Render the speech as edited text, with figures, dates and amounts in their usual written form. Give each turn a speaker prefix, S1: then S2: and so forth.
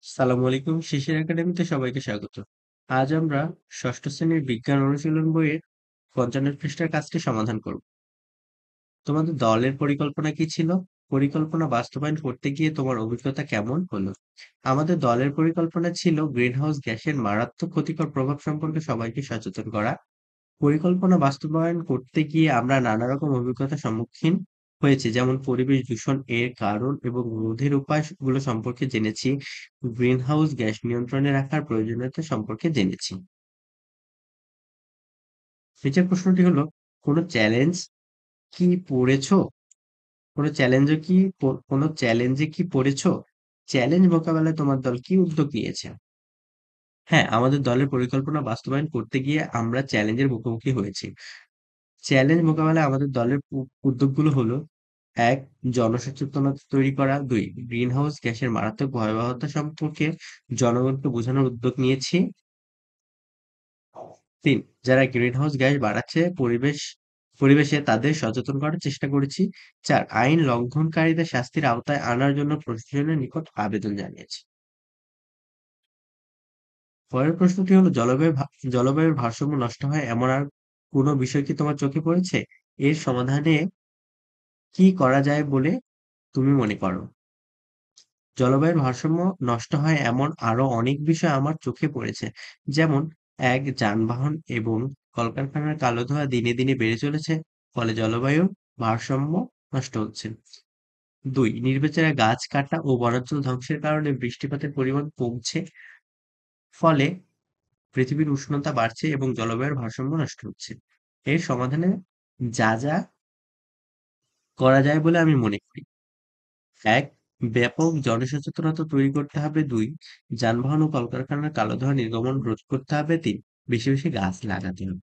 S1: সালামু আলাইকুম, শিশির একাডেমিতে সবাইকে স্বাগত। আজ আমরা ষষ্ঠ শ্রেণীর বিজ্ঞান অনুশীলন বইয়ের ৫৫ পৃষ্ঠার কাজটি সমাধান করব। তোমাদের দলের পরিকল্পনা কি ছিল? পরিকল্পনা বাস্তবায়ন করতে গিয়ে তোমার অভিজ্ঞতা কেমন হলো? আমাদের দলের পরিকল্পনা ছিল গ্রিনহাউস গ্যাসের মারাত্মক ক্ষতিকর প্রভাব সম্পর্কে সবাইকে সচেতন করা। পরিকল্পনা বাস্তবায়ন করতে গিয়ে আমরা নানা রকম অভিজ্ঞতার সম্মুখীন হয়েছি, যেমন পরিবেশ দূষণ এর কারণ এবং রোধের উপায়গুলো সম্পর্কে জেনেছি, গ্রিনহাউস গ্যাস নিয়ন্ত্রণে রাখার প্রয়োজনীয়তা সম্পর্কে জেনেছি। নিচের প্রশ্নটি হলো, কোনো চ্যালেঞ্জ কি পড়েছো? কোনো চ্যালেঞ্জে কি পড়েছো? চ্যালেঞ্জ মোকাবেলায় তোমার দল কি উদ্যোগ নিয়েছে? হ্যাঁ, আমাদের দলের পরিকল্পনা বাস্তবায়ন করতে গিয়ে আমরা চ্যালেঞ্জের মুখোমুখি হয়েছি। চ্যালেঞ্জ মোকাবেলায় আমাদের দলের উদ্যোগগুলো হলো: ১. জনসচেতনতা তৈরি করা। ২. গ্রিনহাউস গ্যাসের মারাত্মক ভয়াবহতা সম্পর্কে জনগণকে বোঝানোর উদ্যোগ নিয়েছি। ৩. যারা গ্রিনহাউস গ্যাস বাড়াচ্ছে পরিবেশে তাদের সচেতন করার চেষ্টা করেছি। ৪. আইন লঙ্ঘনকারীদের শাস্তির আওতায় আনার জন্য প্রশাসনের নিকট আবেদন জানিয়েছি। পরের প্রশ্নটি হলো, জলবায়ুর ভারসাম্য নষ্ট হয় এমন আর কোনো বিষয় কি তোমার চোখে পড়েছে? এর সমাধানে কি করা যায় বলে তুমি মনে করো? জলবায়ুর ভারসাম্য নষ্ট হয় এমন আরো অনেক বিষয় আমার চোখে পড়েছে। যেমন: ১. যানবাহন এবং কলকারখানার কালো ধোঁয়া দিনে দিনে বেড়ে চলেছে, ফলে জলবায়ুর ভারসাম্য নষ্ট হচ্ছে। ২. নির্বিচারে গাছ কাটা ও বনাঞ্চল ধ্বংসের কারণে বৃষ্টিপাতের পরিমাণ কমছে, ফলে পৃথিবীর উষ্ণতা বাড়ছে এবং জলবায়ুর ভারসাম্য নষ্ট হচ্ছে। এর সমাধানে যা করা যায় বলে আমি মনে করি: ১. ব্যাপক জনসচেতনতা তৈরি করতে হবে। ২. যানবাহন ও কলকারখানার কালো ধোঁয়া নির্গমন রোধ করতে হবে। ৩. বেশি বেশি গাছ লাগাতে হবে।